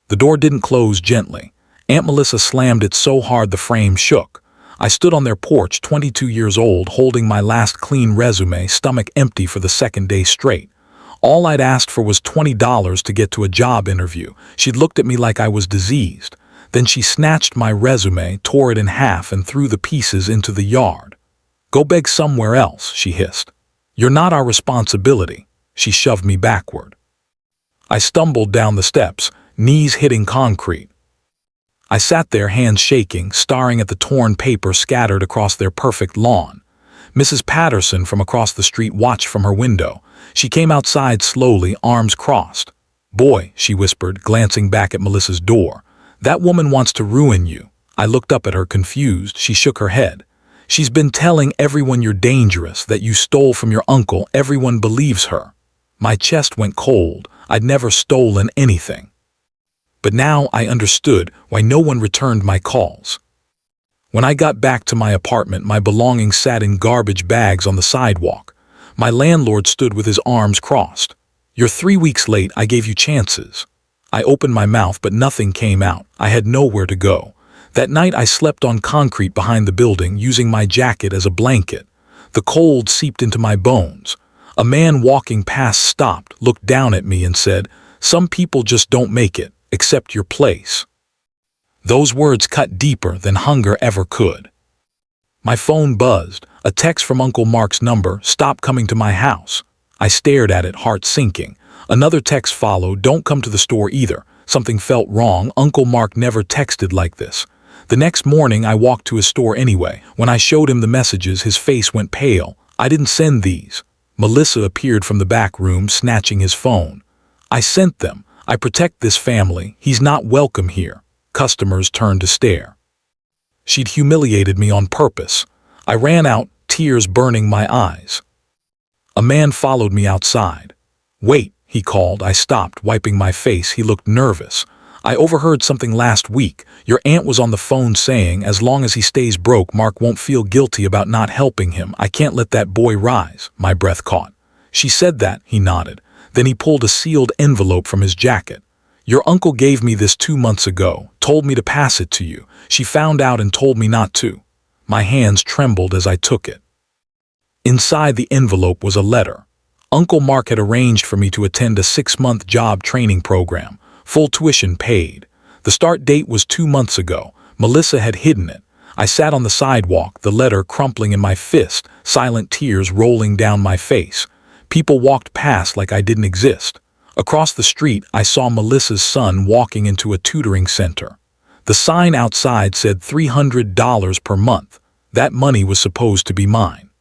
The door didn't close gently. Aunt Melissa slammed it so hard the frame shook. I stood on their porch, 22 years old, holding my last clean resume, stomach empty for the second day straight. All I'd asked for was $20 to get to a job interview. She'd looked at me like I was diseased. Then she snatched my resume, tore it in half, and threw the pieces into the yard. "Go beg somewhere else," she hissed. "You're not our responsibility." She shoved me backward. I stumbled down the steps, knees hitting concrete. I sat there, hands shaking, staring at the torn paper scattered across their perfect lawn. Mrs. Patterson from across the street watched from her window. She came outside slowly, arms crossed. "Boy," she whispered, glancing back at Melissa's door. "That woman wants to ruin you." I looked up at her, confused. She shook her head. "She's been telling everyone you're dangerous, that you stole from your uncle. Everyone believes her." My chest went cold. I'd never stolen anything. But now I understood why no one returned my calls. When I got back to my apartment, my belongings sat in garbage bags on the sidewalk. My landlord stood with his arms crossed. "You're 3 weeks late. I gave you chances." I opened my mouth, but nothing came out. I had nowhere to go. That night I slept on concrete behind the building, using my jacket as a blanket. The cold seeped into my bones. A man walking past stopped, looked down at me and said, "Some people just don't make it. Accept your place." Those words cut deeper than hunger ever could. My phone buzzed. A text from Uncle Mark's number: "Stop coming to my house." I stared at it, heart sinking. Another text followed: "Don't come to the store either." Something felt wrong. Uncle Mark never texted like this. The next morning I walked to his store anyway. When I showed him the messages, his face went pale. "I didn't send these." Melissa appeared from the back room, snatching his phone. "I sent them. I protect this family. He's not welcome here." Customers turned to stare. She'd humiliated me on purpose. I ran out, tears burning my eyes. A man followed me outside. "Wait," he called. I stopped, wiping my face. He looked nervous. "I overheard something last week. Your aunt was on the phone saying, as long as he stays broke, Mark won't feel guilty about not helping him. I can't let that boy rise." My breath caught. "She said that," he nodded. Then he pulled a sealed envelope from his jacket. "Your uncle gave me this 2 months ago, told me to pass it to you. She found out and told me not to." My hands trembled as I took it. Inside the envelope was a letter. Uncle Mark had arranged for me to attend a 6-month job training program, full tuition paid. The start date was 2 months ago. Melissa had hidden it. I sat on the sidewalk, the letter crumpling in my fist, silent tears rolling down my face. People walked past like I didn't exist. Across the street, I saw Melissa's son walking into a tutoring center. The sign outside said $300 per month. That money was supposed to be mine.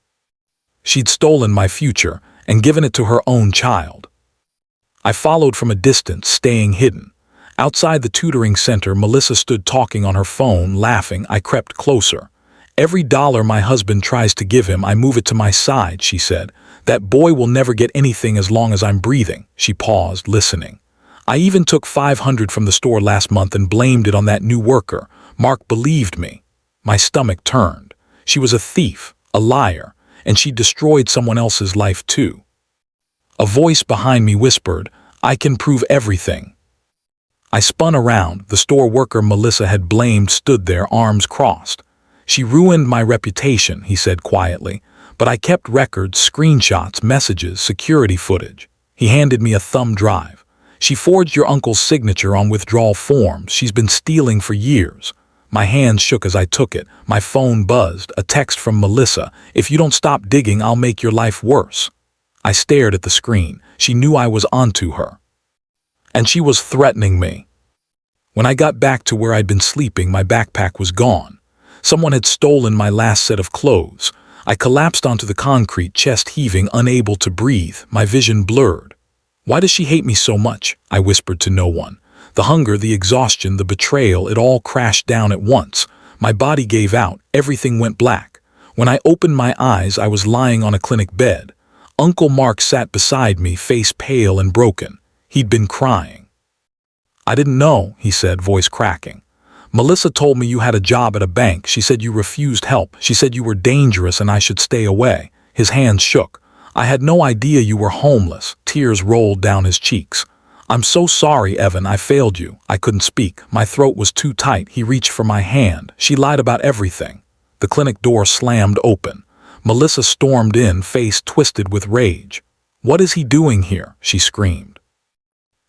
She'd stolen my future and given it to her own child. I followed from a distance, staying hidden. Outside the tutoring center, Melissa stood talking on her phone, laughing. I crept closer. "Every dollar my husband tries to give him, I move it to my side," she said. "That boy will never get anything as long as I'm breathing." She paused, listening. "I even took $500 from the store last month and blamed it on that new worker. Mark believed me." My stomach turned. She was a thief, a liar, and she destroyed someone else's life too. A voice behind me whispered, "I can prove everything." I spun around. The store worker Melissa had blamed stood there, arms crossed. "She ruined my reputation," he said quietly. "But I kept records, screenshots, messages, security footage." He handed me a thumb drive. "She forged your uncle's signature on withdrawal forms. She's been stealing for years." My hands shook as I took it. My phone buzzed, a text from Melissa: "If you don't stop digging, I'll make your life worse." I stared at the screen. She knew I was onto her. And she was threatening me. When I got back to where I'd been sleeping, my backpack was gone. Someone had stolen my last set of clothes. I collapsed onto the concrete, chest heaving, unable to breathe, my vision blurred. "Why does she hate me so much?" I whispered to no one. The hunger, the exhaustion, the betrayal, it all crashed down at once. My body gave out, everything went black. When I opened my eyes, I was lying on a clinic bed. Uncle Mark sat beside me, face pale and broken. He'd been crying. "I didn't know," he said, voice cracking. "Melissa told me you had a job at a bank. She said you refused help. She said you were dangerous and I should stay away." His hands shook. "I had no idea you were homeless." Tears rolled down his cheeks. I'm so sorry, Evan, I failed you. I couldn't speak. My throat was too tight. He reached for my hand. She lied about everything. The clinic door slammed open. Melissa stormed in, face twisted with rage. What is he doing here? She screamed.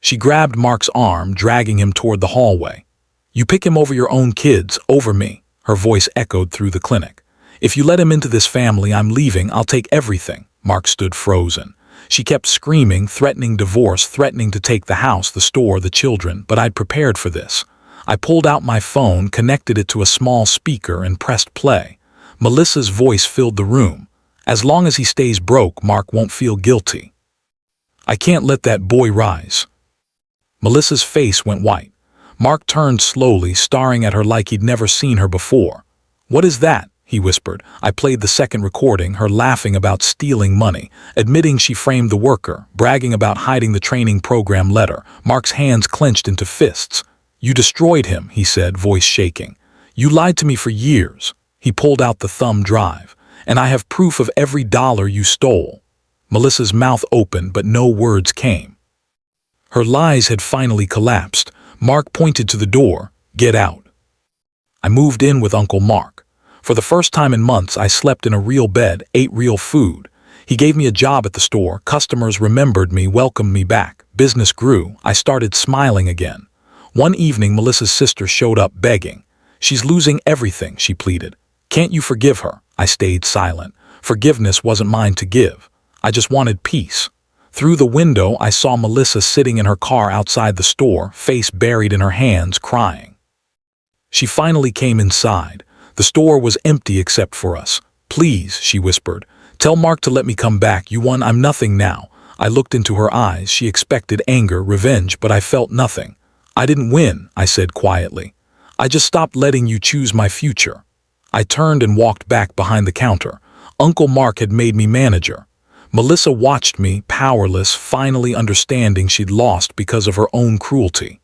She grabbed Mark's arm, dragging him toward the hallway. You pick him over your own kids, over me. Her voice echoed through the clinic. If you let him into this family, I'm leaving. I'll take everything. Mark stood frozen. She kept screaming, threatening divorce, threatening to take the house, the store, the children, but I'd prepared for this. I pulled out my phone, connected it to a small speaker, and pressed play. Melissa's voice filled the room. As long as he stays broke, Mark won't feel guilty. I can't let that boy rise. Melissa's face went white. Mark turned slowly, staring at her like he'd never seen her before. What is that? He whispered. I played the second recording, her laughing about stealing money, admitting she framed the worker, bragging about hiding the training program letter. Mark's hands clenched into fists. You destroyed him, he said, voice shaking. You lied to me for years. He pulled out the thumb drive. And I have proof of every dollar you stole. Melissa's mouth opened, but no words came. Her lies had finally collapsed. Mark pointed to the door. Get out. I moved in with Uncle Mark. For the first time in months, I slept in a real bed, ate real food. He gave me a job at the store. Customers remembered me, welcomed me back. Business grew. I started smiling again. One evening, Melissa's sister showed up begging. She's losing everything, she pleaded. Can't you forgive her? I stayed silent. Forgiveness wasn't mine to give. I just wanted peace. Through the window, I saw Melissa sitting in her car outside the store, face buried in her hands, crying. She finally came inside. The store was empty except for us. Please, she whispered. Tell Mark to let me come back. You won. I'm nothing now. I looked into her eyes. She expected anger, revenge, but I felt nothing. I didn't win, I said quietly. I just stopped letting you choose my future. I turned and walked back behind the counter. Uncle Mark had made me manager. Melissa watched me, powerless, finally understanding she'd lost because of her own cruelty.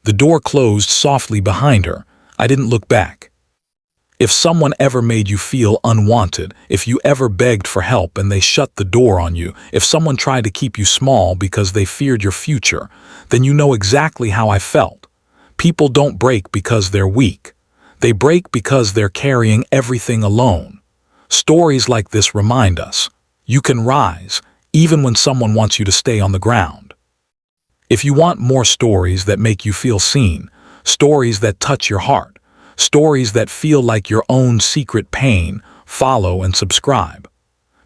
The door closed softly behind her. I didn't look back. If someone ever made you feel unwanted, if you ever begged for help and they shut the door on you, if someone tried to keep you small because they feared your future, then you know exactly how I felt. People don't break because they're weak. They break because they're carrying everything alone. Stories like this remind us, you can rise, even when someone wants you to stay on the ground. If you want more stories that make you feel seen, stories that touch your heart, stories that feel like your own secret pain, follow and subscribe.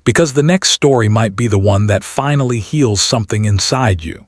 Because the next story might be the one that finally heals something inside you.